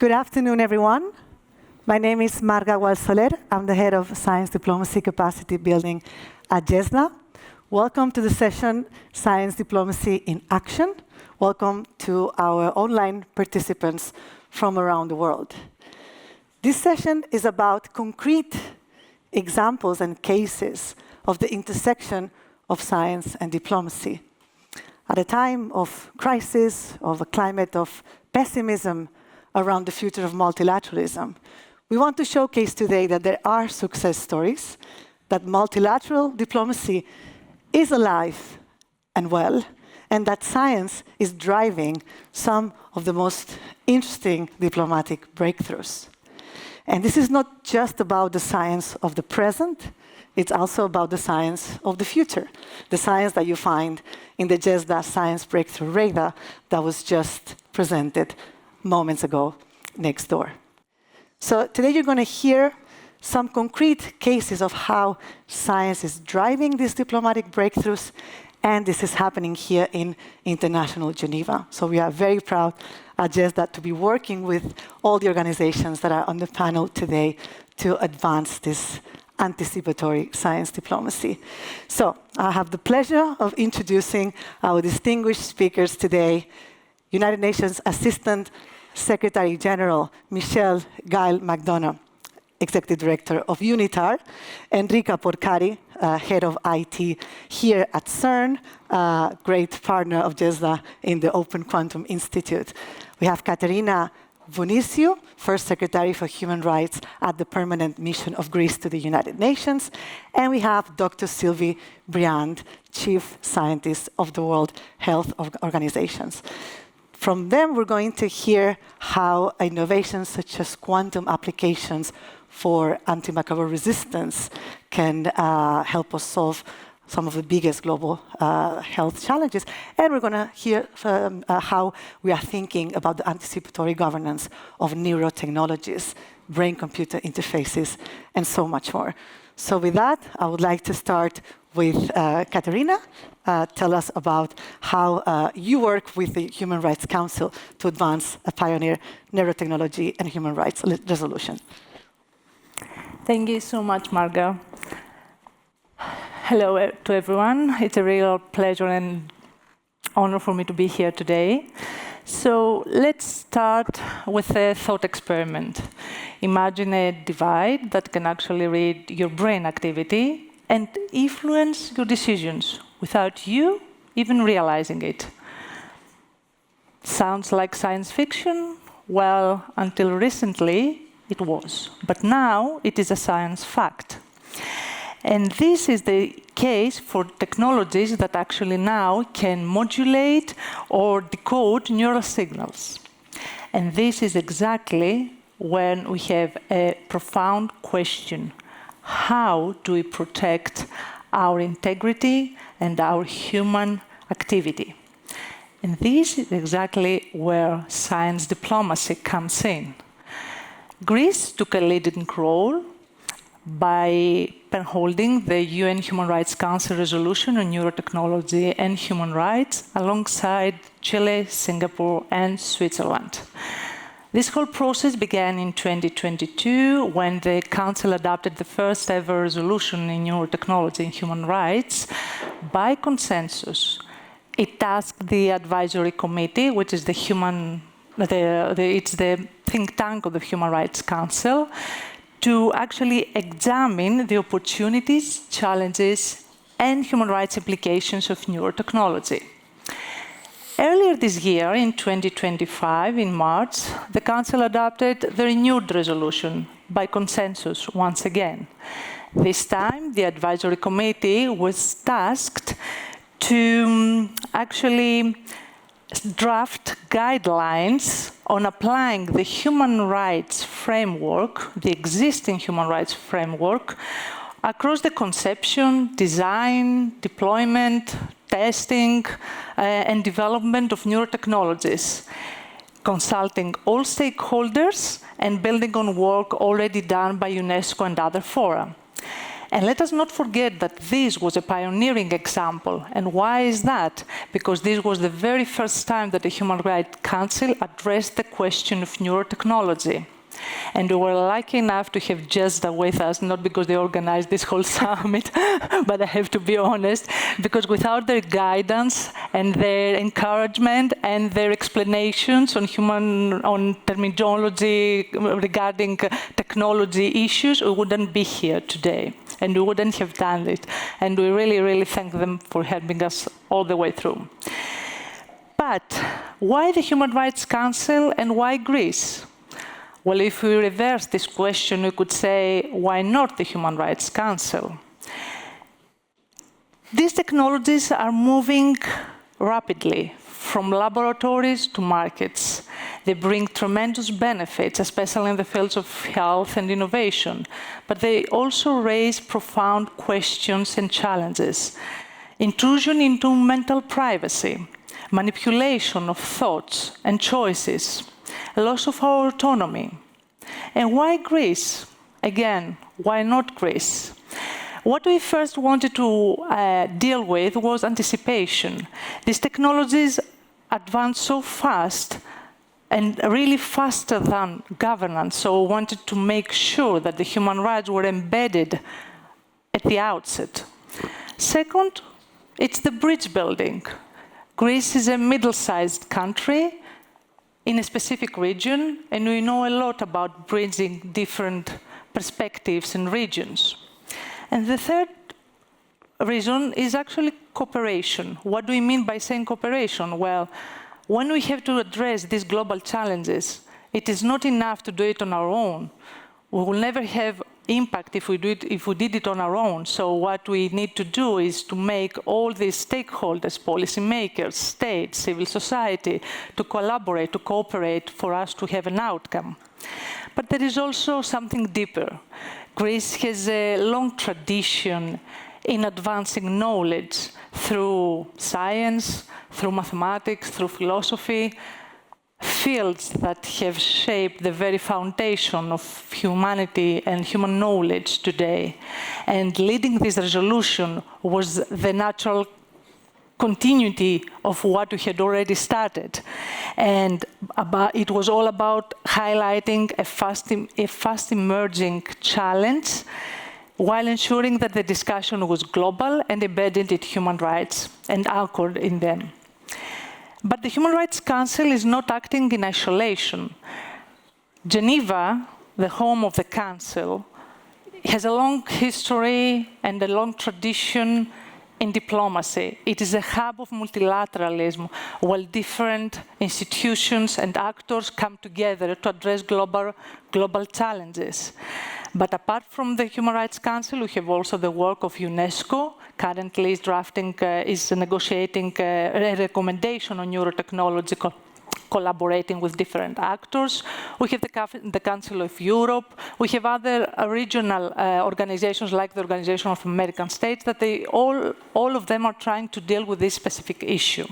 Good afternoon, everyone. My name is Marga Gual. I'm the head of Science Diplomacy Capacity Building at GESDA. Welcome to the session, Science Diplomacy in Action. Welcome to our online participants from around the world. This session is about concrete examples and cases of the intersection of science and diplomacy. At a time of crisis, of a climate of pessimism around the future of multilateralism, we want to showcase today that there are success stories, that multilateral diplomacy is alive and well, and that science is driving some of the most interesting diplomatic breakthroughs. And this is not just about the science of the present, it's also about the science of the future, the science that you find in the GESDA Science Breakthrough Radar that was just presented moments ago next door. So today you're going to hear some concrete cases of how science is driving these diplomatic breakthroughs, and this is happening here in international Geneva. So we are very proud at GESDA to be working with all the organizations that are on the panel today to advance this anticipatory science diplomacy. So I have the pleasure of introducing our distinguished speakers today, United Nations Assistant Secretary General Michelle Gual McDonough, Executive Director of UNITAR, Enrica Porcari, Head of IT here at CERN, great partner of GESDA in the Open Quantum Institute. We have Katerina Vounisiou, First Secretary for Human Rights at the Permanent Mission of Greece to the United Nations, and we have Dr. Sylvie Briand, Chief Scientist of the World Health Organization. From them, we're going to hear how innovations such as quantum applications for antimicrobial resistance can help us solve some of the biggest global health challenges. And we're going to hear how we are thinking about the anticipatory governance of neurotechnologies, brain-computer interfaces, and so much more. So with that, I would like to start with Katerina. Tell us about how you work with the Human Rights Council to advance a pioneer neurotechnology and human rights resolution. Thank you so much, Marga. Hello to everyone. It's a real pleasure and honor for me to be here today. So let's start with a thought experiment. Imagine a device that can actually read your brain activity and influence your decisions without you even realizing it. Sounds like science fiction? Well, until recently, it was. But now, it is a science fact. And this is the case for technologies that actually now can modulate or decode neural signals. And this is exactly when we have a profound question. How do we protect our integrity and our human activity? And this is exactly where science diplomacy comes in. Greece took a leading role by holding the UN Human Rights Council resolution on neurotechnology and human rights alongside Chile, Singapore, and Switzerland. This whole process began in 2022 when the Council adopted the first ever resolution in neurotechnology and human rights by consensus. It tasked the advisory committee, which is it's the think tank of the Human Rights Council, to actually examine the opportunities, challenges, and human rights implications of neurotechnology. Earlier this year, in 2025, in March, the Council adopted the renewed resolution by consensus once again. This time, the advisory committee was tasked to actually draft guidelines on applying the human rights framework, the existing human rights framework, across the conception, design, deployment, testing, and development of neurotechnologies, consulting all stakeholders and building on work already done by UNESCO and other fora. And let us not forget that this was a pioneering example. And why is that? Because this was the very first time that the Human Rights Council addressed the question of neurotechnology. And we were lucky enough to have GESDA with us, not because they organized this whole summit, but I have to be honest, because without their guidance and their encouragement and their explanations on terminology regarding technology issues, we wouldn't be here today, and we wouldn't have done it. And we really, really thank them for helping us all the way through. But why the Human Rights Council and why Greece? Well, if we reverse this question, we could say, why not the Human Rights Council? These technologies are moving rapidly from laboratories to markets. They bring tremendous benefits, especially in the fields of health and innovation, but they also raise profound questions and challenges. Intrusion into mental privacy, manipulation of thoughts and choices, loss of our autonomy. And why Greece? Again, why not Greece? What we first wanted to deal with was anticipation. These technologies advance so fast and really faster than governance, so we wanted to make sure that the human rights were embedded at the outset. Second, it's the bridge building. Greece is a middle-sized country in a specific region, and we know a lot about bridging different perspectives and regions. And the third reason is actually cooperation. What do we mean by saying cooperation? Well, when we have to address these global challenges, it is not enough to do it on our own. We will never have impact if we did it on our own. So what we need to do is to make all these stakeholders, policymakers, states, civil society, to collaborate, to cooperate for us to have an outcome. But there is also something deeper. Greece has a long tradition in advancing knowledge through science, through mathematics, through philosophy, fields that have shaped the very foundation of humanity and human knowledge today. And leading this resolution was the natural continuity of what we had already started. And it was all about highlighting a fast emerging challenge while ensuring that the discussion was global and embedded in human rights and anchored in them. But the Human Rights Council is not acting in isolation. Geneva, the home of the Council, has a long history and a long tradition in diplomacy. It is a hub of multilateralism, while different institutions and actors come together to address global challenges. But apart from the Human Rights Council, we have also the work of UNESCO. Currently is negotiating a recommendation on neurotechnology, collaborating with different actors. We have the Council of Europe. We have other regional organizations like the Organization of American States that all of them are trying to deal with this specific issue.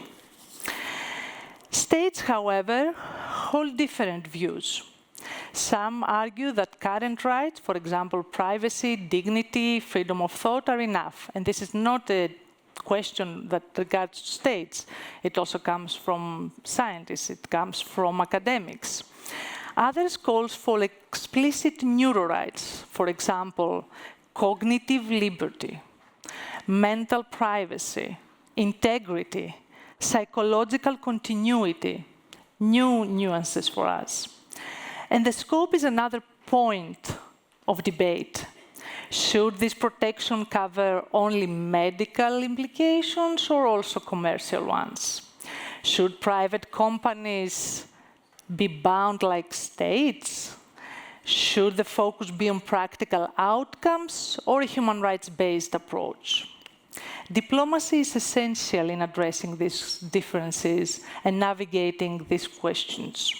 States, however, hold different views. Some argue that current rights, for example, privacy, dignity, freedom of thought, are enough. And this is not a question that regards states. It also comes from scientists. It comes from academics. Others call for explicit neurorights, for example, cognitive liberty, mental privacy, integrity, psychological continuity, new nuances for us. And the scope is another point of debate. Should this protection cover only medical implications or also commercial ones? Should private companies be bound like states? Should the focus be on practical outcomes or a human rights-based approach? Diplomacy is essential in addressing these differences and navigating these questions.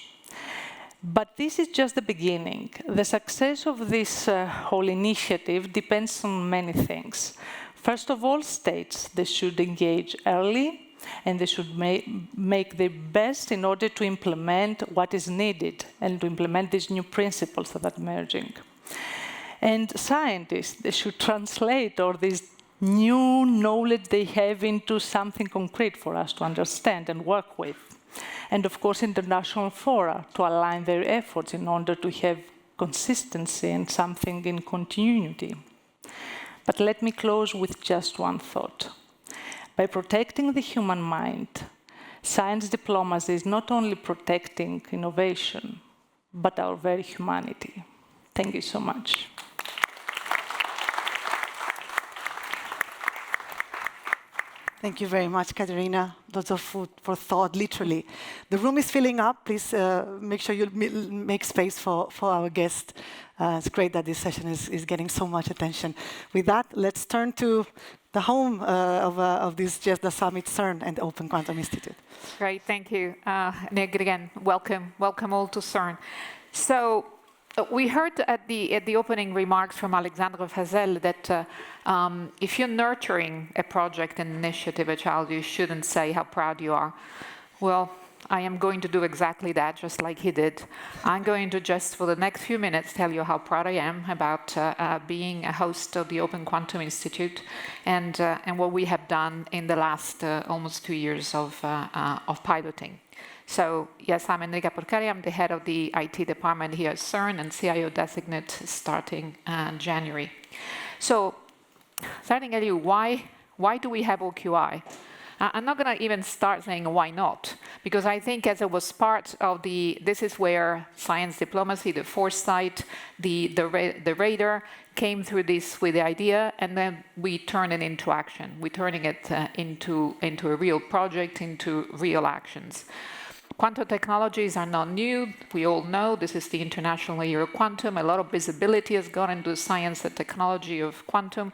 But this is just the beginning. The success of this whole initiative depends on many things. First of all, states, they should engage early and they should make their best in order to implement what is needed and to implement these new principles that are emerging. And scientists, they should translate all this new knowledge they have into something concrete for us to understand and work with. And of course, international fora to align their efforts in order to have consistency and something in continuity. But let me close with just one thought. By protecting the human mind, science diplomacy is not only protecting innovation, but our very humanity. Thank you so much. Thank you very much, Katerina. Lots of food for thought, literally. The room is filling up. Please make sure you make space for our guest. It's great that this session is getting so much attention. With that, let's turn to the home of this GESDA Summit, CERN and the Open Quantum Institute. Great, thank you. And again, welcome all to CERN. So we heard at the opening remarks from Alexandre Fazel that if you're nurturing a project, an initiative, a child, you shouldn't say how proud you are. Well, I am going to do exactly that, just like he did. I'm going to just, for the next few minutes, tell you how proud I am about being a host of the Open Quantum Institute and what we have done in the last almost 2 years of piloting. So, yes, I'm Enrica Porcari. I'm the head of the IT department here at CERN and CIO designate starting January. So, starting at you, why do we have OQI? I'm not going to even start saying why not, because I think as it was part of this is where science diplomacy, the foresight, the radar came through this with the idea, and then we turn it into action. We're turning it into a real project, into real actions. Quantum technologies are not new. We all know this is the International Year of Quantum. A lot of visibility has gone into the science and technology of quantum.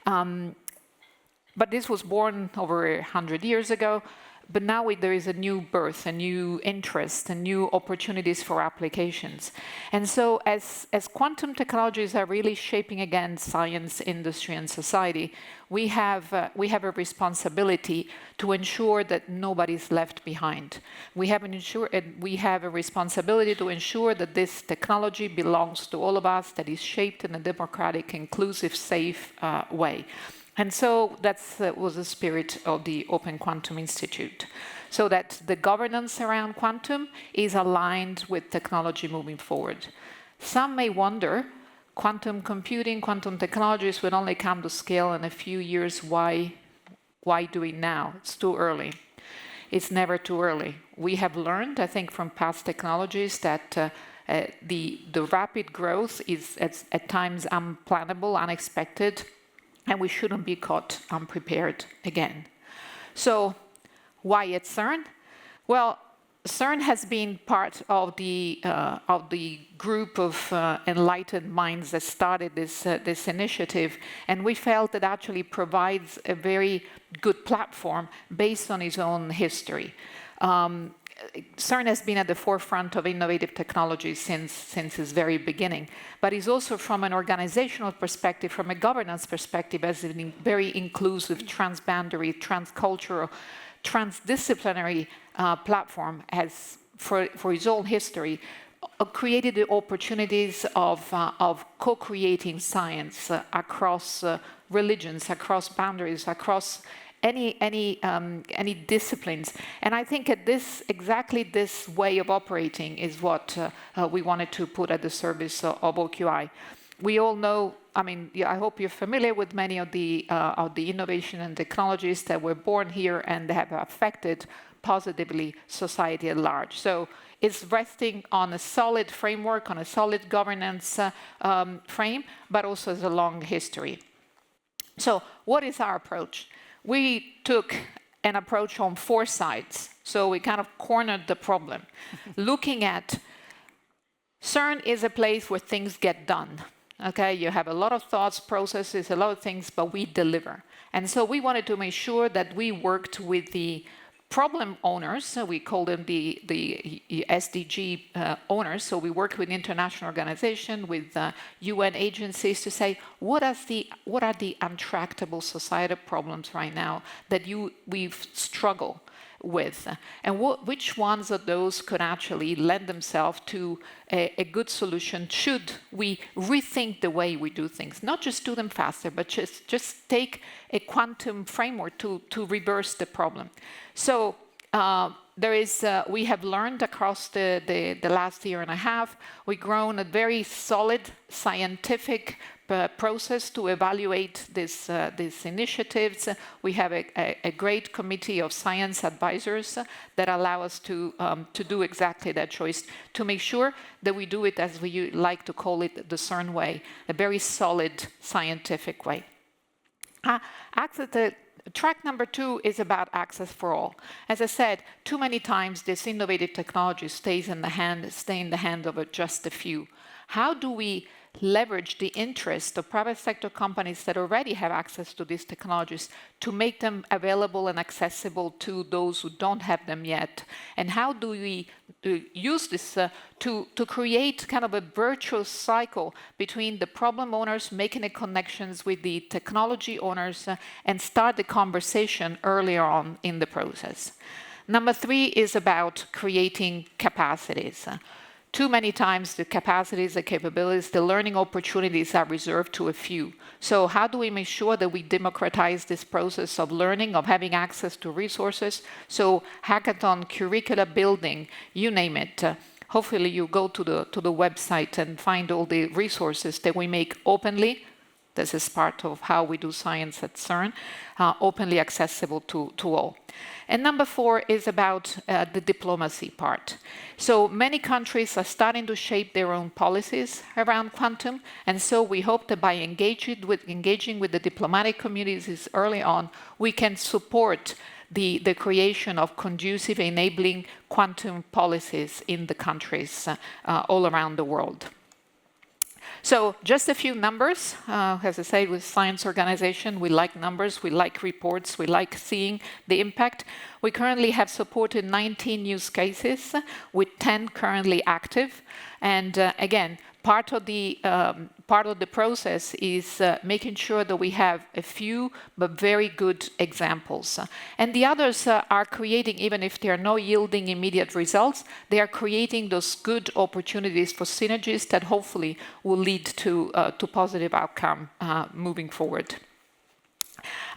But this was born over 100 years ago. But now there is a new birth, a new interest, and new opportunities for applications. And so as quantum technologies are really shaping again science, industry, and society, we have a responsibility to ensure that nobody's left behind. We have a responsibility to ensure that this technology belongs to all of us, that is shaped in a democratic, inclusive, safe way. And so that was the spirit of the Open Quantum Institute, so that the governance around quantum is aligned with technology moving forward. Some may wonder, quantum computing, quantum technologies will only come to scale in a few years. Why do it now? It's too early. It's never too early. We have learned, I think, from past technologies that the rapid growth is at times unplannable, unexpected, and we shouldn't be caught unprepared again. So why at CERN? Well, CERN has been part of the group of enlightened minds that started this initiative, and we felt it actually provides a very good platform based on its own history. CERN has been at the forefront of innovative technology since its very beginning, but is also from an organizational perspective, from a governance perspective, as a very inclusive, transboundary, transcultural, transdisciplinary platform has, for its own history, created the opportunities of co-creating science across religions, across boundaries, across any disciplines. And I think exactly this way of operating is what we wanted to put at the service of OQI. We all know, I mean, I hope you're familiar with many of the innovation and technologies that were born here and have affected positively society at large. So it's resting on a solid framework, on a solid governance frame, but also as a long history. So what is our approach? We took an approach on 4 sides. So we kind of cornered the problem. Looking at CERN is a place where things get done. Okay, you have a lot of thoughts, processes, a lot of things, but we deliver. And so we wanted to make sure that we worked with the problem owners, so we call them the SDG owners. So we work with international organizations, with UN agencies to say, what are the untractable societal problems right now that we've struggled? with, and which ones of those could actually lend themselves to a good solution should we rethink the way we do things, not just do them faster, but just take a quantum framework to reverse the problem. So we have learned across the last year and a half, we've grown a very solid scientific process to evaluate these initiatives. We have a great committee of science advisors that allow us to do exactly that choice, to make sure that we do it, as we like to call it, the CERN way, a very solid scientific way. Track number 2 is about access for all. As I said, too many times this innovative technology stay in the hand of just a few. How do we leverage the interest of private sector companies that already have access to these technologies to make them available and accessible to those who don't have them yet? And how do we use this to create kind of a virtuous cycle between the problem owners making the connections with the technology owners and start the conversation earlier on in the process? Number 3 is about creating capacities. Too many times the capacities, the capabilities, the learning opportunities are reserved to a few. So how do we make sure that we democratize this process of learning, of having access to resources? So hackathon, curricula building, you name it. Hopefully you go to the website and find all the resources that we make openly. This is part of how we do science at CERN, openly accessible to all. And number 4 is about the diplomacy part. So many countries are starting to shape their own policies around quantum, and so we hope that by engaging with the diplomatic communities early on, we can support the creation of conducive enabling quantum policies in the countries all around the world. So just a few numbers. As I say, with science organization, we like numbers, we like reports, we like seeing the impact. We currently have supported 19 use cases with 10 currently active. And again, part of the process is making sure that we have a few but very good examples. And the others are creating, even if they are not yielding immediate results, they are creating those good opportunities for synergies that hopefully will lead to positive outcome moving forward.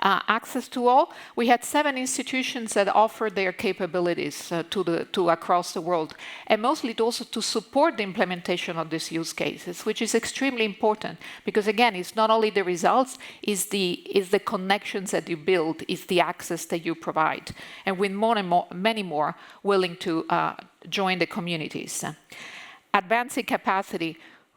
Access to all. We had 7 institutions that offered their capabilities to across the world, and mostly also to support the implementation of these use cases, which is extremely important because again, it's not only the results, it's the connections that you build, it's the access that you provide, and with many more willing to join the communities. Advancing capacity.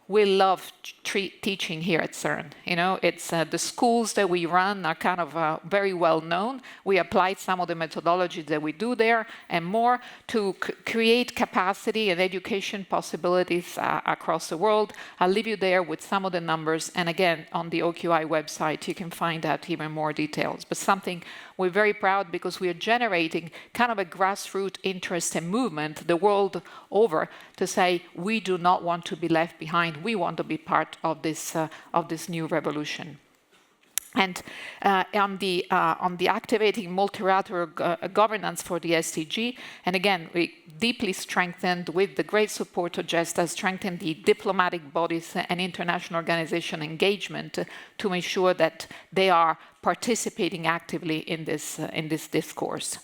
We love teaching here at CERN. You know, it's the schools that we run are kind of very well known. We apply some of the methodologies that we do there and more to create capacity and education possibilities across the world. I'll leave you there with some of the numbers. And again, on the OQI website, you can find out even more details. But something we're very proud because we are generating kind of a grassroots interest and movement the world over to say we do not want to be left behind. We want to be part of this new revolution. And on the activating multilateral governance for the SDG, and again, we deeply strengthened with the great support of GESDA, strengthened the diplomatic bodies and international organization engagement to make sure that they are participating actively in this discourse.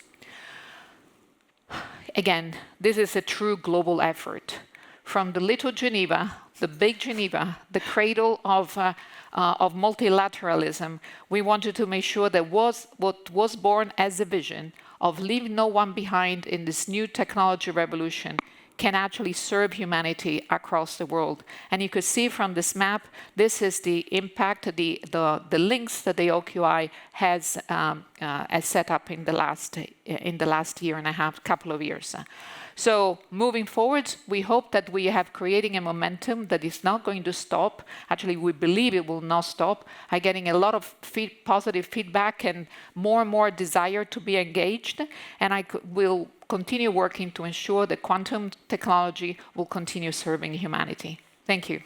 Again, this is a true global effort. From the little Geneva, the big Geneva, the cradle of multilateralism, we wanted to make sure that what was born as a vision of leave no one behind in this new technology revolution can actually serve humanity across the world. And you could see from this map, this is the impact, the links that the OQI has set up in the last year and a half, couple of years. So moving forward, we hope that we have creating a momentum that is not going to stop. Actually, we believe it will not stop. I'm getting a lot of positive feedback and more desire to be engaged. And I will continue working to ensure that quantum technology will continue serving humanity. Thank you.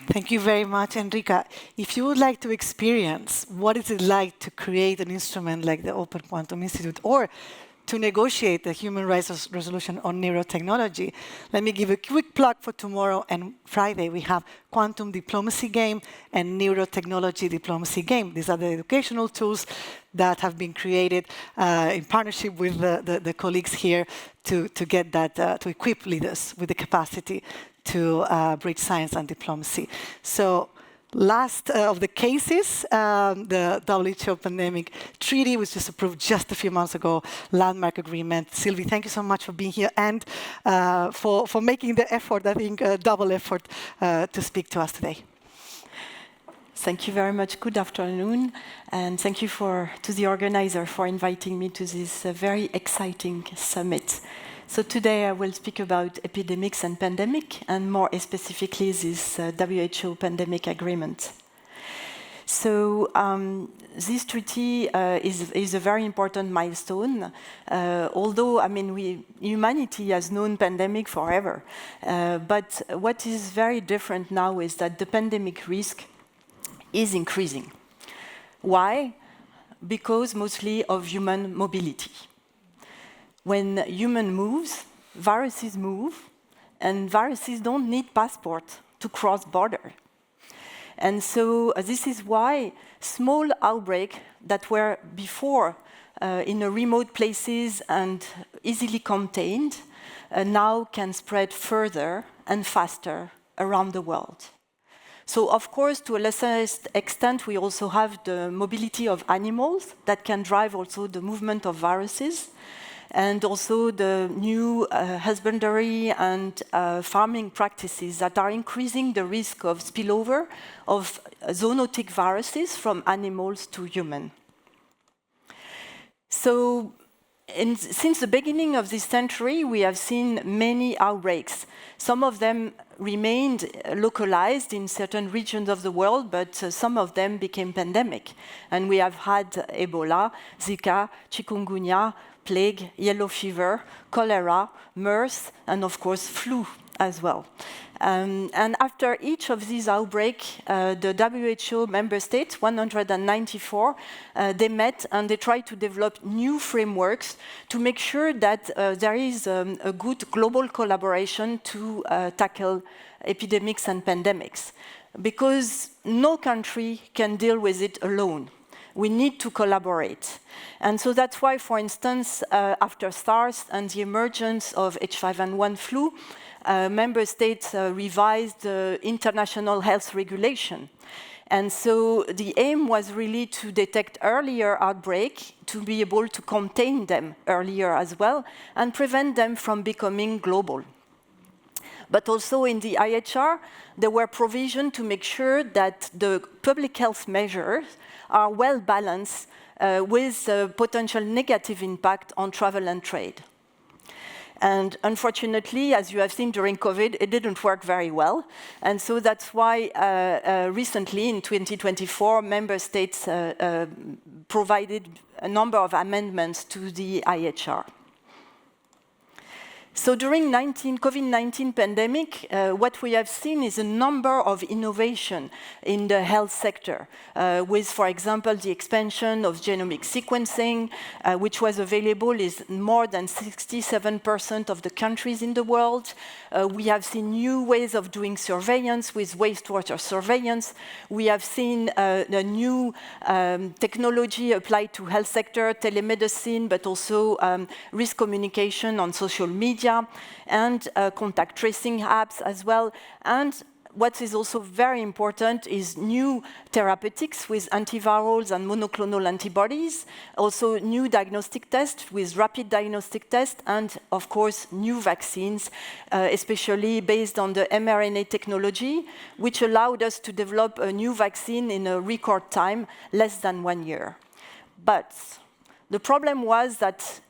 Thank you very much, Enrica. If you would like to experience what is it like to create an instrument like the Open Quantum Institute, or to negotiate the human rights resolution on neurotechnology, let me give a quick plug for tomorrow and Friday. We have Quantum Diplomacy Game and Neurotechnology Diplomacy Game. These are the educational tools that have been created in partnership with the colleagues here to get that, to equip leaders with the capacity to bridge science and diplomacy. So last of the cases, the WHO Pandemic Treaty was just approved just a few months ago, landmark agreement. Sylvie, thank you so much for being here and for making the effort, I think double effort, to speak to us today. Thank you very much. Good afternoon. And thank you to the organizer for inviting me to this very exciting summit. So today I will speak about epidemics and pandemic, and more specifically this WHO pandemic agreement. So this treaty is a very important milestone, although, I mean, humanity has known pandemic forever. But what is very different now is that the pandemic risk is increasing. Why? Because mostly of human mobility. When human moves, viruses move, and viruses don't need passport to cross border. And so this is why small outbreaks that were before in remote places and easily contained now can spread further and faster around the world. So, of course, to a lesser extent, we also have the mobility of animals that can drive also the movement of viruses, and also the new husbandry and farming practices that are increasing the risk of spillover of zoonotic viruses from animals to human. So, since the beginning of this century, we have seen many outbreaks. Some of them remained localized in certain regions of the world, but some of them became pandemic. And we have had Ebola, Zika, chikungunya, plague, yellow fever, cholera, MERS, and of course flu as well. And after each of these outbreaks, the WHO member states, 194, they met and they tried to develop new frameworks to make sure that there is a good global collaboration to tackle epidemics and pandemics. Because no country can deal with it alone. We need to collaborate. And so that's why, for instance, after SARS and the emergence of H5N1 flu, member states revised the international health regulation. And so the aim was really to detect earlier outbreak, to be able to contain them earlier as well, and prevent them from becoming global. But also in the IHR, there were provisions to make sure that the public health measures are well balanced with potential negative impact on travel and trade. And unfortunately, as you have seen during COVID, it didn't work very well. And so that's why recently, in 2024, member states provided a number of amendments to the IHR. So during COVID-19 pandemic, what we have seen is a number of innovation in the health sector, with, for example, the expansion of genomic sequencing, which was available in more than 67% of the countries in the world. We have seen new ways of doing surveillance with wastewater surveillance. We have seen a new technology applied to health sector, telemedicine, but also risk communication on social media, and contact tracing apps as well. And what is also very important is new therapeutics with antivirals and monoclonal antibodies, also new diagnostic tests with rapid diagnostic tests, and of course new vaccines, especially based on the mRNA technology, which allowed us to develop a new vaccine in a record time, less than 1 year. But the problem was that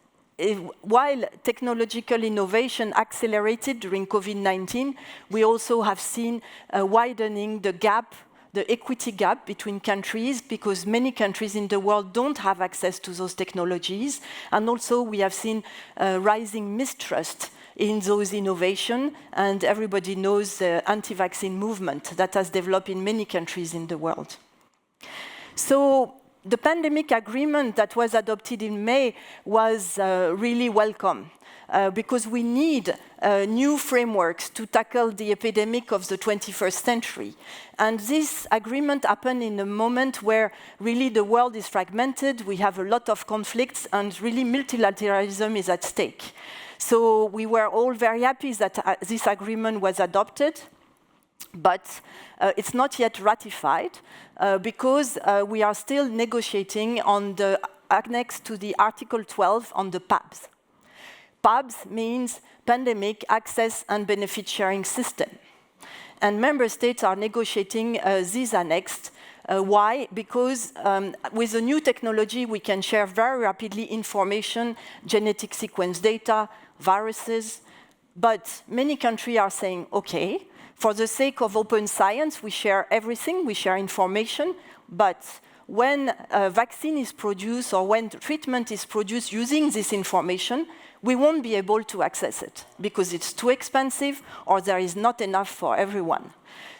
while technological innovation accelerated during COVID-19, we also have seen widening the gap, the equity gap between countries, because many countries in the world don't have access to those technologies. And also we have seen rising mistrust in those innovations, and everybody knows the anti-vaccine movement that has developed in many countries in the world. So the pandemic agreement that was adopted in May was really welcome. Because we need new frameworks to tackle the epidemic of the 21st century. And this agreement happened in a moment where really the world is fragmented, we have a lot of conflicts, and really multilateralism is at stake. So we were all very happy that this agreement was adopted, but it's not yet ratified because we are still negotiating on the annex to the Article 12 on the PABs. PABs means Pandemic Access and Benefit Sharing System. And member states are negotiating this annex. Why? Because with the new technology, we can share very rapidly information, genetic sequence data, viruses. But many countries are saying, OK, for the sake of open science, we share everything, we share information, but when a vaccine is produced or when treatment is produced using this information, we won't be able to access it because it's too expensive or there is not enough for everyone.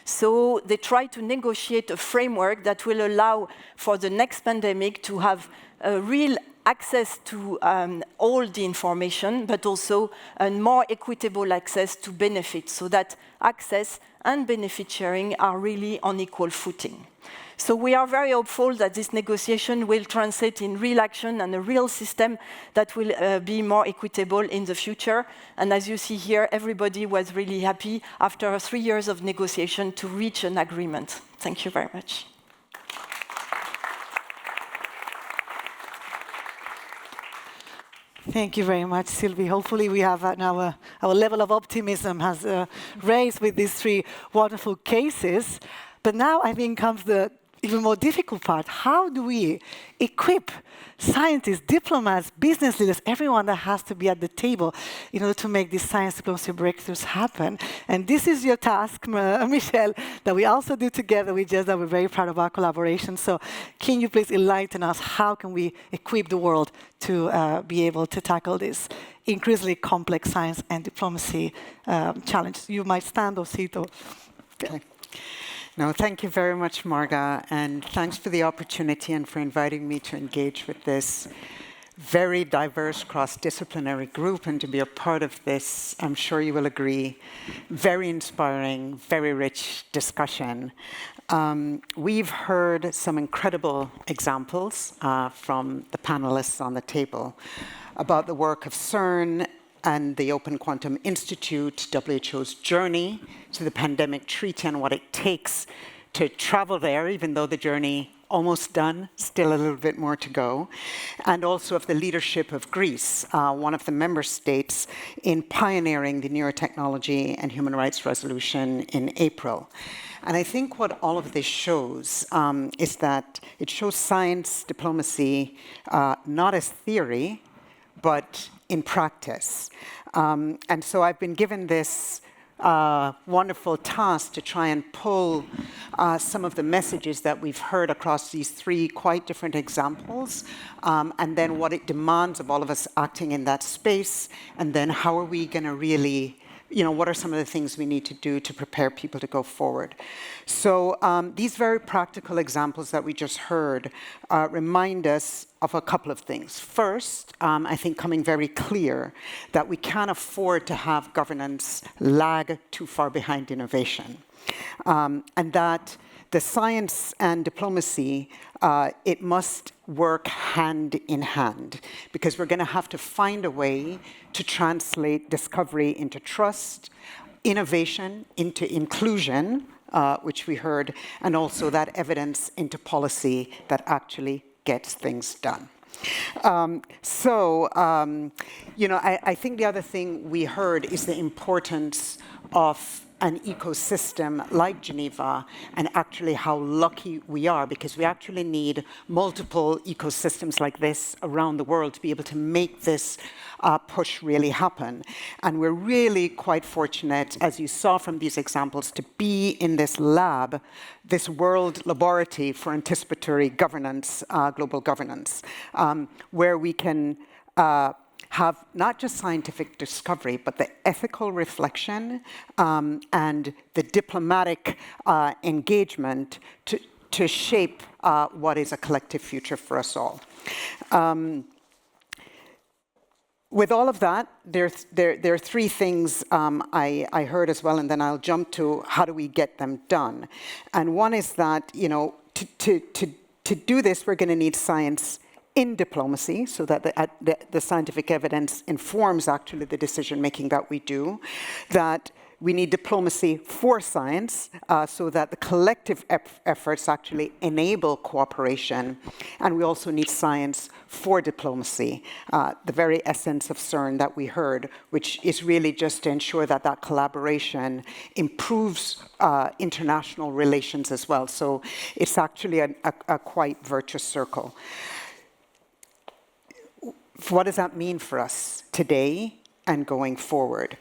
So they try to negotiate a framework that will allow for the next pandemic to have a real access to all the information, but also a more equitable access to benefits, so that access and benefit sharing are really on equal footing. So we are very hopeful that this negotiation will translate in real action and a real system that will be more equitable in the future. And as you see here, everybody was really happy after 3 years of negotiation to reach an agreement. Thank you very much. Thank you very much, Sylvie. Hopefully we have now our level of optimism has raised with these 3 wonderful cases. But now I think comes the even more difficult part. How do we equip scientists, diplomats, business leaders, everyone that has to be at the table in order to make these science diplomacy breakthroughs happen? And this is your task, Michelle, that we also do together with GESDA. We're very proud of our collaboration. So can you please enlighten us, how can we equip the world to be able to tackle this increasingly complex science and diplomacy challenge? You might stand or sit. Or okay. No, thank you very much, Marga, and thanks for the opportunity and for inviting me to engage with this very diverse cross-disciplinary group and to be a part of this, I'm sure you will agree, very inspiring, very rich discussion. We've heard some incredible examples from the panelists on the table about the work of CERN and the Open Quantum Institute, WHO's journey to the pandemic treaty and what it takes to travel there, even though the journey almost done, still a little bit more to go, and also of the leadership of Greece, one of the member states, in pioneering the neurotechnology and human rights resolution in April. And I think what all of this shows is that it shows science diplomacy not as theory, but in practice. And so I've been given this wonderful task to try and pull some of the messages that we've heard across these 3 quite different examples, and then what it demands of all of us acting in that space, and then how are we going to really, what are some of the things we need to do to prepare people to go forward? So these very practical examples that we just heard remind us of a couple of things. First, I think coming very clear that we can't afford to have governance lag too far behind innovation. And that the science and diplomacy, it must work hand in hand, because we're going to have to find a way to translate discovery into trust, innovation into inclusion, which we heard, and also that evidence into policy that actually gets things done. I think the other thing we heard is the importance of an ecosystem like Geneva, and actually how lucky we are, because we actually need multiple ecosystems like this around the world to be able to make this push really happen. And we're really quite fortunate, as you saw from these examples, to be in this lab, this world laboratory for anticipatory governance, global governance, where we can have not just scientific discovery, but the ethical reflection and the diplomatic engagement to shape what is a collective future for us all. With all of that, there are three things I heard as well, and then I'll jump to how do we get them done. And one is that, you know, to do this, we're going to need science in diplomacy, so that the scientific evidence informs actually the decision-making that we do, that we need diplomacy for science, so that the collective efforts actually enable cooperation, and we also need science for diplomacy, the very essence of CERN that we heard, which is really just to ensure that that collaboration improves international relations as well. So it's actually a quite virtuous circle. What does that mean for us today and going forward?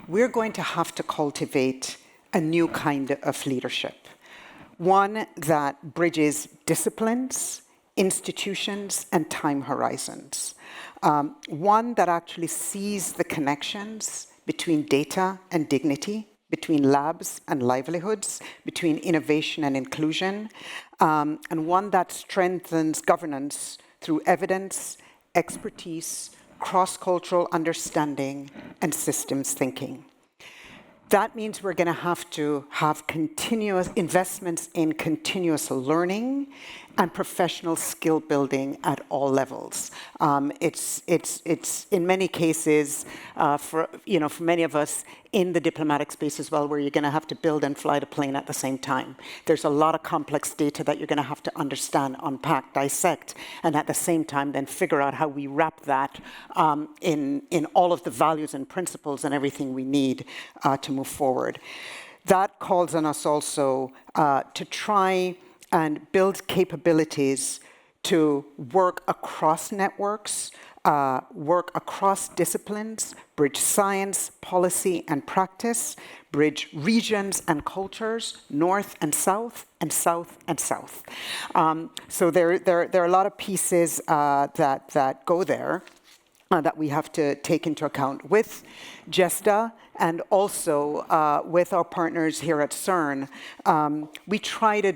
We're going to have to cultivate a new kind of leadership, one that bridges disciplines, institutions, and time horizons, one that actually sees the connections between data and dignity, between labs and livelihoods, between innovation and inclusion, and one that strengthens governance through evidence, expertise, cross-cultural understanding, and systems thinking. That means we're going to have continuous investments in continuous learning and professional skill building at all levels. It's in many cases, for many of us in the diplomatic space as well, where you're going to have to build and fly the plane at the same time. There's a lot of complex data that you're going to have to understand, unpack, dissect, and at the same time then figure out how we wrap that in all of the values and principles and everything we need to move forward. That calls on us also to try and build capabilities to work across networks, work across disciplines, bridge science, policy, and practice, bridge regions and cultures, north and south, and south and south. So there are a lot of pieces that go there that we have to take into account with GESDA and also with our partners here at CERN. We try to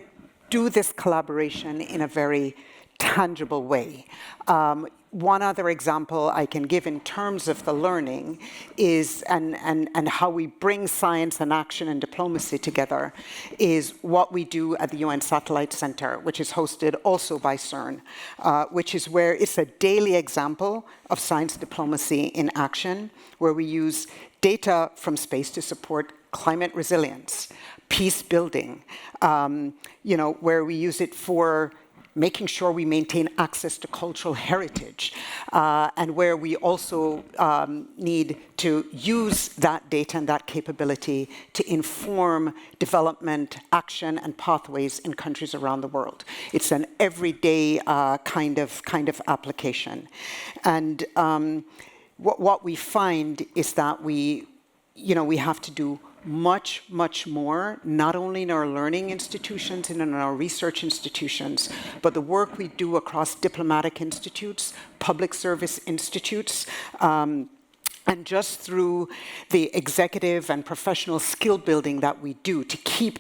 do this collaboration in a very tangible way. One other example I can give in terms of the learning is, and how we bring science and action and diplomacy together, is what we do at the UN Satellite Center, which is hosted also by CERN, which is where it's a daily example of science diplomacy in action, where we use data from space to support climate resilience, peace building, where we use it for making sure we maintain access to cultural heritage, and where we also need to use that data and that capability to inform development, action, and pathways in countries around the world. It's an everyday kind of application. And what we find is that we have to do much, much more, not only in our learning institutions and in our research institutions, but the work we do across diplomatic institutes, public service institutes, and just through the executive and professional skill building that we do to keep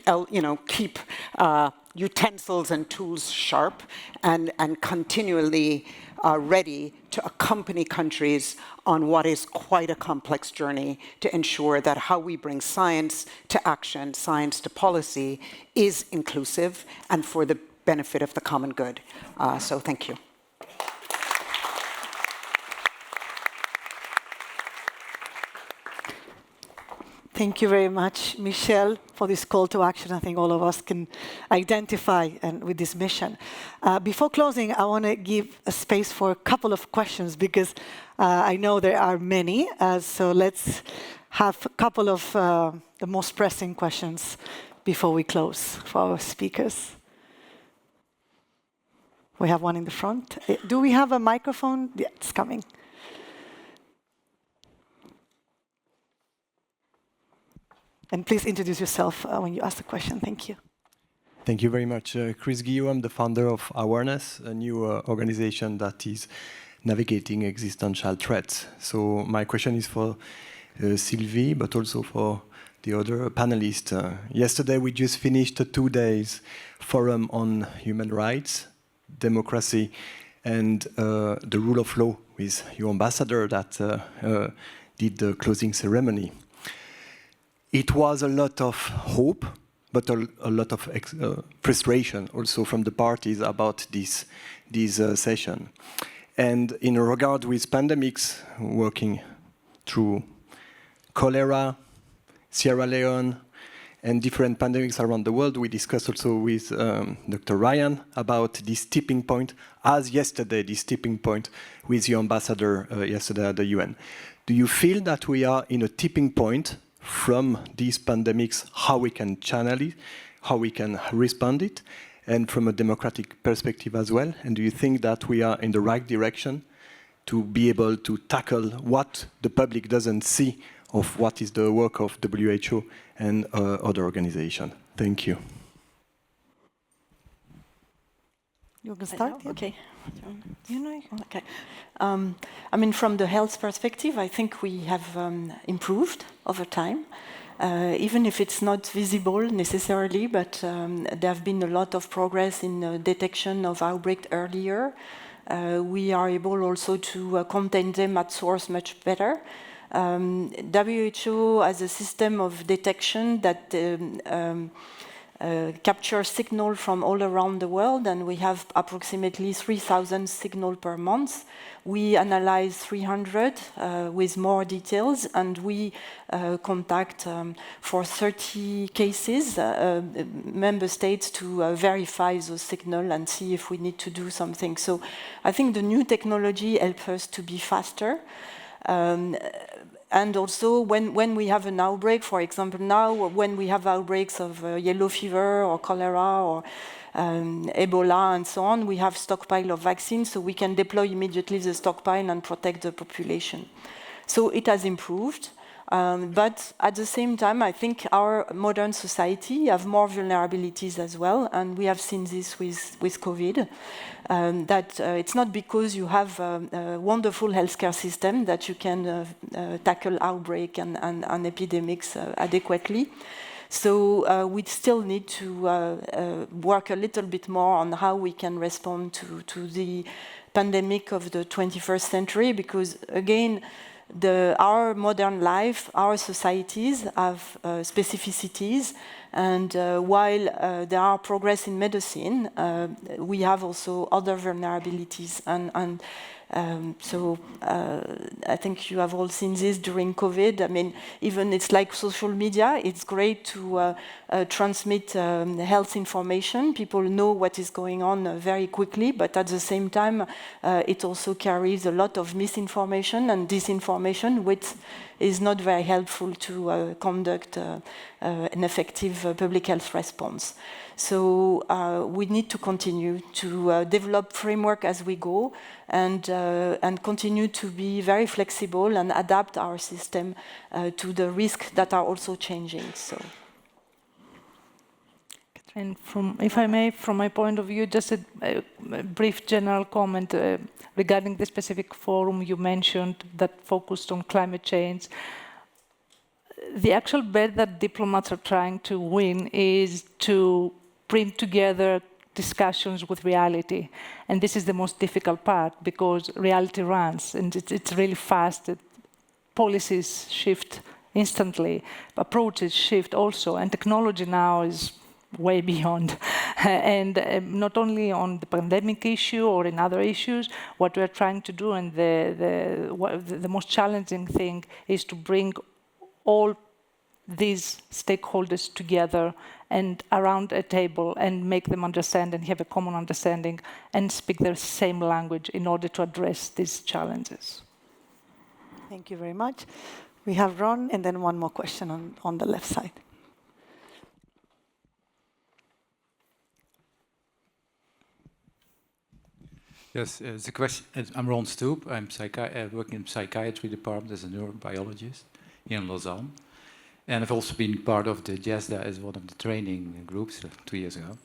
utensils and tools sharp and continually ready to accompany countries on what is quite a complex journey to ensure that how we bring science to action, science to policy, is inclusive and for the benefit of the common good. So thank you. Thank you very much, Michelle, for this call to action. I think all of us can identify with this mission. Before closing, I want to give a space for a couple of questions because I know there are many. So let's have a couple of the most pressing questions before we close for our speakers. We have one in the front. Do we have a microphone? Yeah, it's coming. And please introduce yourself when you ask the question. Thank you. Thank you very much. Chris Guillaume, I'm the founder of Awareness, a new organization that is navigating existential threats. So my question is for Sylvie, but also for the other panelists. Yesterday we just finished a 2 days forum on human rights, democracy, and the rule of law with your ambassador that did the closing ceremony. It was a lot of hope, but a lot of frustration also from the parties about this session. And in regard with pandemics, working through cholera, Sierra Leone, and different pandemics around the world, we discussed also with Dr. Ryan about this tipping point, as yesterday, this tipping point with your ambassador yesterday at the UN. Do you feel that we are in a tipping point from these pandemics, how we can channel it, how we can respond it, and from a democratic perspective as well? And do you think that we are in the right direction to be able to tackle what the public doesn't see of what is the work of WHO and other organizations? Thank you. You can start. Yeah. Okay. You know, okay. I mean, from the health perspective, I think we have improved over time, even if it's not visible necessarily, but there have been a lot of progress in detection of outbreak earlier. We are able also to contain them at source much better. WHO has a system of detection that capture signal from all around the world, and we have approximately 3,000 signal per month. We analyze 300 with more details, and we contact for 30 cases member states to verify those signal and see if we need to do something. So I think the new technology helps us to be faster. And also, when we have an outbreak, for example, now, when we have outbreaks of yellow fever or cholera or Ebola and so on, we have stockpile of vaccines, so we can deploy immediately the stockpile and protect the population. So it has improved. But at the same time, I think our modern society have more vulnerabilities as well, and we have seen this with COVID, that it's not because you have a wonderful healthcare system that you can tackle outbreak and epidemics adequately. So we still need to work a little bit more on how we can respond to the pandemic of the 21st century, because again, our modern life, our societies have specificities, and while there are progress in medicine, we have also other vulnerabilities, and so I think you have all seen this during COVID. I mean, even it's like social media, it's great to transmit health information. People know what is going on very quickly, but at the same time, it also carries a lot of misinformation and disinformation, which is not very helpful to conduct an effective public health response. So we need to continue to develop framework as we go, and continue to be very flexible and adapt our system to the risks that are also changing. So. And if I may, from my point of view, just a brief general comment regarding the specific forum you mentioned that focused on climate change. The actual bet that diplomats are trying to win is to bring together discussions with reality. And this is the most difficult part, because reality runs, and it's really fast. Policies shift instantly, approaches shift also, and technology now is way beyond. And not only on the pandemic issue or in other issues, what we're trying to do, and the most challenging thing, is to bring all these stakeholders together and around a table and make them understand and have a common understanding and speak the same language in order to address these challenges. Thank you very much. We have Ron, and then one more question on the left side. Yes, the question. I'm Ron Stoop. I'm working in the psychiatry department as a neurobiologist here in Lausanne. And I've also been part of the GESDA as one of the training groups 2 years ago.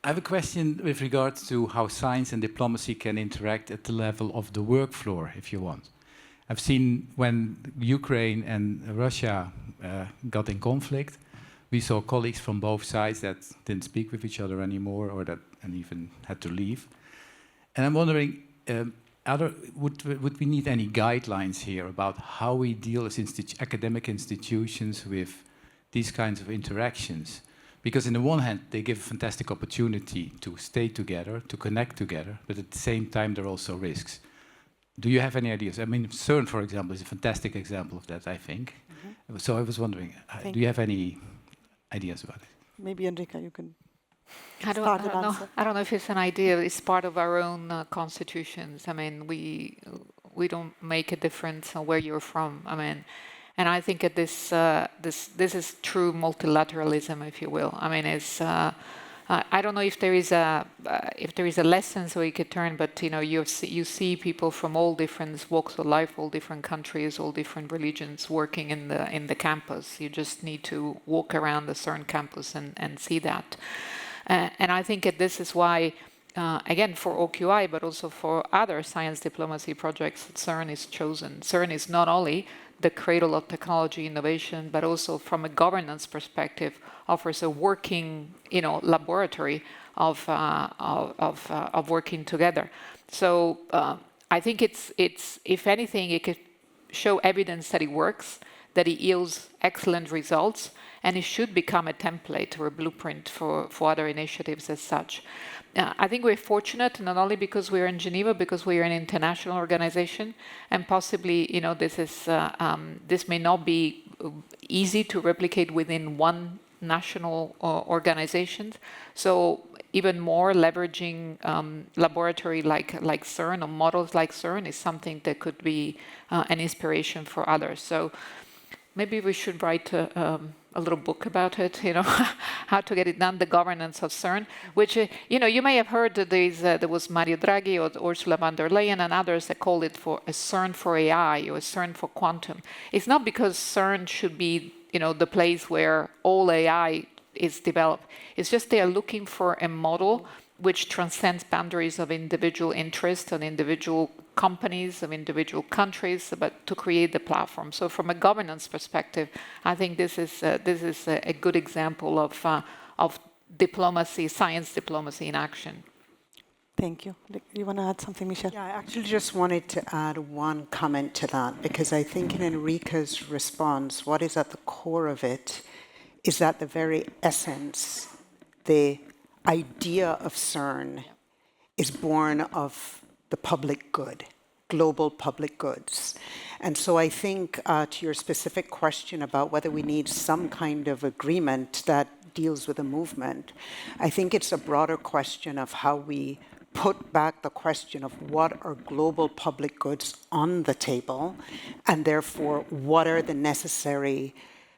I have a question with regards to how science and diplomacy can interact at the level of the work floor, if you want. I've seen when Ukraine and Russia got in conflict, we saw colleagues from both sides that didn't speak with each other anymore, or that and even had to leave. And I'm wondering, would we need any guidelines here about how we deal as academic institutions with these kinds of interactions? Because on the one hand, they give a fantastic opportunity to stay together, to connect together, but at the same time, there are also risks. Do you have any ideas? I mean, CERN, for example, is a fantastic example of that, I think. Mm-hmm. So I was wondering, do you have any ideas about it? Maybe Enrica, you can. I don't know if it's an idea. It's part of our own constitutions. I mean, we don't make a difference on where you're from. I mean, and I think that this is true multilateralism, if you will. I mean, it's. I don't know if there is a lesson so we could turn, but you know, you see people from all different walks of life, all different countries, all different religions working in the campus. You just need to walk around the CERN campus and see that. And I think that this is why, again, for OQI, but also for other science diplomacy projects, CERN is chosen. CERN is not only the cradle of technology innovation, but also from a governance perspective, offers a working, you know, laboratory of working together. So I think it's if anything, it could show evidence that it works, that it yields excellent results, and it should become a template or a blueprint for other initiatives as such. I think we're fortunate not only because we're in Geneva, because we're an international organization, and possibly, you know, this may not be easy to replicate within one national organization. So even more leveraging laboratory like CERN or models like CERN is something that could be an inspiration for others. So maybe we should write a little book about it, you know, how to get it done, the governance of CERN, which, you know, you may have heard that there was Mario Draghi or Ursula von der Leyen and others that called it for a CERN for AI or a CERN for quantum. It's not because CERN should be, you know, the place where all AI is developed. It's just they are looking for a model which transcends boundaries of individual interests and individual companies, of individual countries, but to create the platform. So from a governance perspective, I think this is a good example of diplomacy, science diplomacy in action. Thank you. You want to add something, Michel? Yeah, I actually just wanted to add one comment to that, because I think in Enrica's response, what is at the core of it is that the very essence, the idea of CERN is born of the public good, global public goods. And so I think to your specific question about whether we need some kind of agreement that deals with a movement, I think it's a broader question of how we put back the question of what are global public goods on the table, and therefore what are the necessary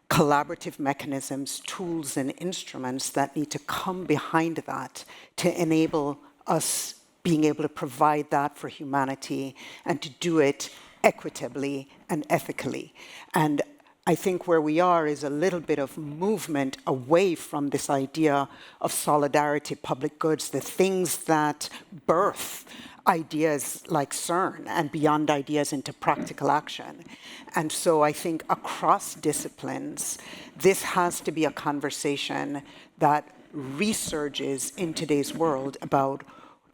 collaborative mechanisms, tools, and instruments that need to come behind that to enable us being able to provide that for humanity and to do it equitably and ethically. And I think where we are is a little bit of movement away from this idea of solidarity, public goods, the things that birth ideas like CERN and beyond ideas into practical action. And so I think across disciplines, this has to be a conversation that resurges in today's world about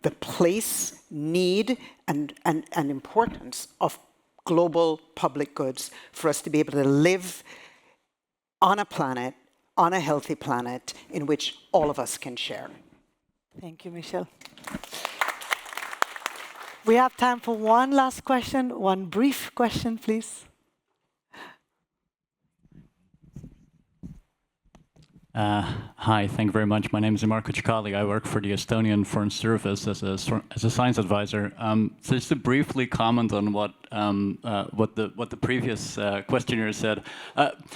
the place, need, and importance of global public goods for us to be able to live on a planet, on a healthy planet, in which all of us can share. Thank you, Michel. We have time for one last question, one brief question, please. Hi, thank you very much. My name is Marko Chikali. I work for the Estonian Foreign Service as a science advisor. So just to briefly comment on what the previous questioner said.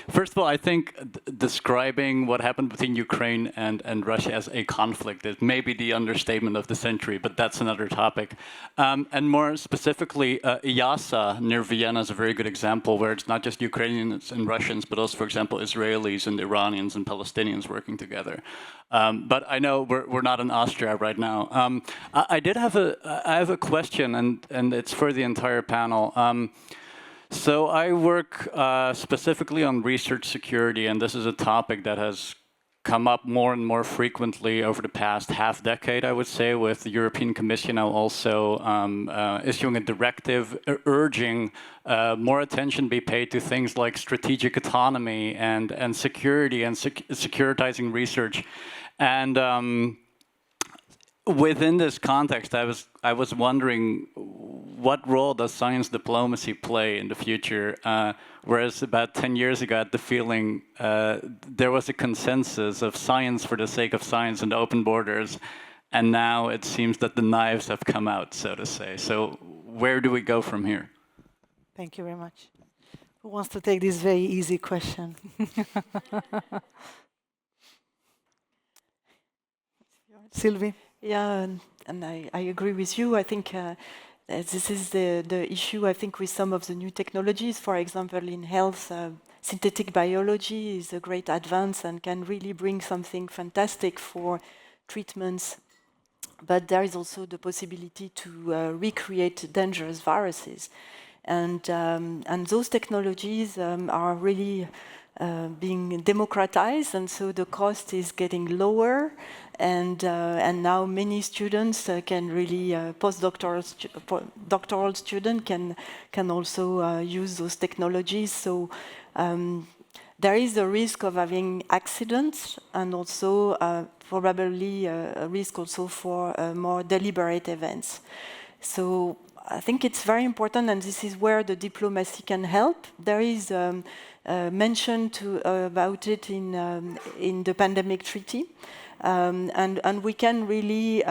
First of all, I think describing what happened between Ukraine and Russia as a conflict is maybe the understatement of the century, but that's another topic. And more specifically, Yasa near Vienna is a very good example where it's not just Ukrainians and Russians, but also, for example, Israelis and Iranians and Palestinians working together. together. But I know we're not in Austria right now. I have a question, and it's for the entire panel. So I work specifically on research security, and this is a topic that has come up more and more frequently over the past half decade, I would say, with the European Commission now also issuing a directive urging more attention be paid to things like strategic autonomy and security and securitizing research. And within this context, I was wondering, what role does science diplomacy play in the future? Whereas about 10 years ago, I had the feeling there was a consensus of science for the sake of science and open borders, and now it seems that the knives have come out, so to say. So where do we go from here? Thank you very much. Who wants to take this very easy question? Sylvie? Yeah, and I agree with you. I think this is the issue, I think, with some of the new technologies. For example, in health, synthetic biology is a great advance and can really bring something fantastic for treatments. But there is also the possibility to recreate dangerous viruses. And those technologies are really being democratized, and so the cost is getting lower. And now many students can really, doctoral students can also use those technologies. So there is a risk of having accidents, and also probably a risk also for more deliberate events. So I think it's very important, and this is where the diplomacy can help. There is mention about it in the pandemic treaty. And we can really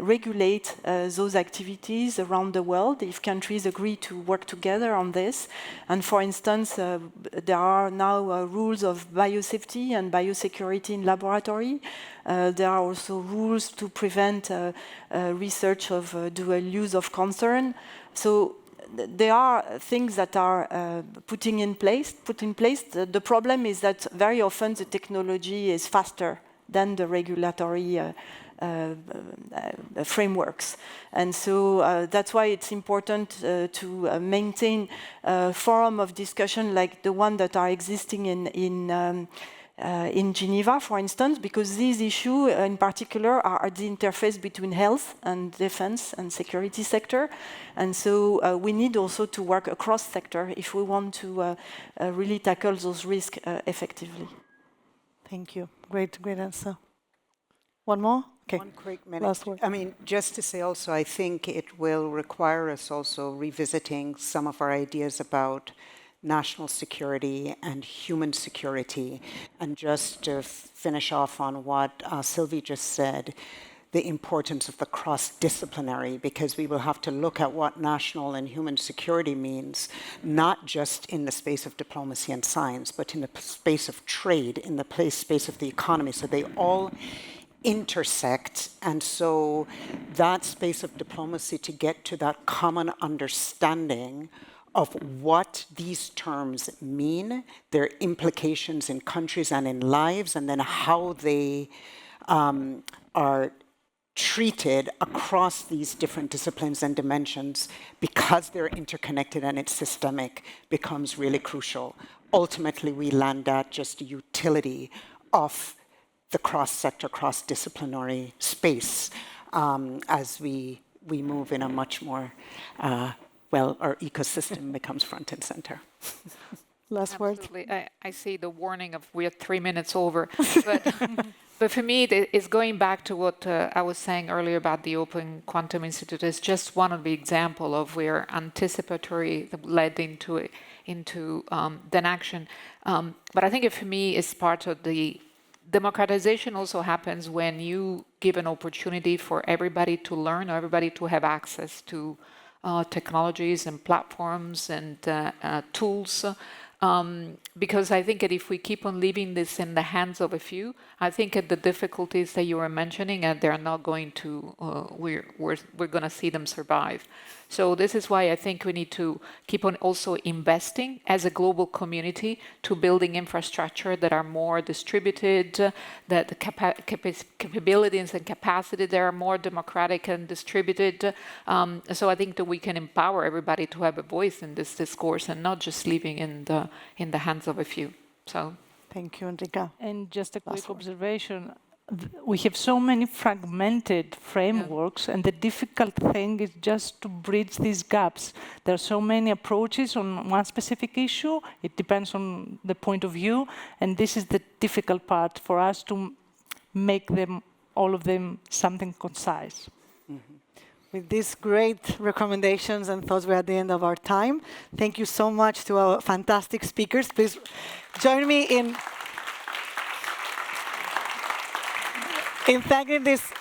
regulate those activities around the world if countries agree to work together on this. And for instance, there are now rules of biosafety and biosecurity in laboratory. There are also rules to prevent research of dual use of concern. So there are things that are put in place. The problem is that very often the technology is faster than the regulatory frameworks. And so that's why it's important to maintain a forum of discussion like the one that are existing in Geneva, for instance, because these issues in particular are at the interface between health and defense and security sector. And so we need also to work across sector if we want to really tackle those risks effectively. Thank you. Great answer. One more? Okay. One quick minute. Last word. I mean, just to say also, I think it will require us also revisiting some of our ideas about national security and human security. And just to finish off on what Sylvie just said, the importance of the cross-disciplinary, because we will have to look at what national and human security means, not just in the space of diplomacy and science, but in the space of trade, in the space of the economy. So they all intersect, and so that space of diplomacy to get to that common understanding of what these terms mean, their implications in countries and in lives, and then how they are treated across these different disciplines and dimensions, because they're interconnected and it's systemic, becomes really crucial. Ultimately, we land at just the utility of the cross-sector, cross-disciplinary space as we move in a much more, our ecosystem becomes front and center. Last word. Absolutely. I see the warning of we're 3 minutes over. But for me, it's going back to what I was saying earlier about the Open Quantum Institute. It's just one of the examples of where anticipatory led into then action. But I think for me, it's part of the democratization also happens when you give an opportunity for everybody to learn, or everybody to have access to technologies and platforms and tools. Because I think that if we keep on leaving this in the hands of a few, I think that the difficulties that you were mentioning, they're not going to, we're going to see them survive. So this is why I think we need to keep on also investing as a global community to building infrastructure that are more distributed, that the capabilities and capacity that are more democratic and distributed. So I think that we can empower everybody to have a voice in this discourse and not just leaving in the hands of a few. So thank you, Enrica. And just a quick observation. We have so many fragmented frameworks, and the difficult thing is just to bridge these gaps. There are so many approaches on one specific issue. It depends on the point of view, and this is the difficult part for us to make them, all of them, something concise. With these great recommendations and thoughts, we're at the end of our time. Thank you so much to our fantastic speakers. Please join me in thanking this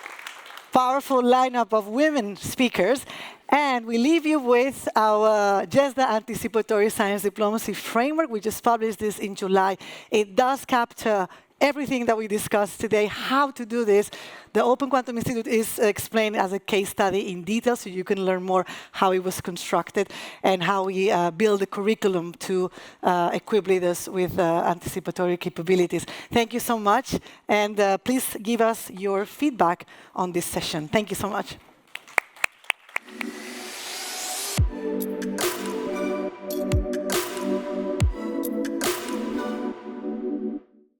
powerful lineup of women speakers. And we leave you with our GESDA Anticipatory Science Diplomacy Framework. We just published this in July. It does capture everything that we discussed today, how to do this. The Open Quantum Institute is explained as a case study in detail, so you can learn more how it was constructed and how we build a curriculum to equip leaders with anticipatory capabilities. Thank you so much, and please give us your feedback on this session. Thank you so much.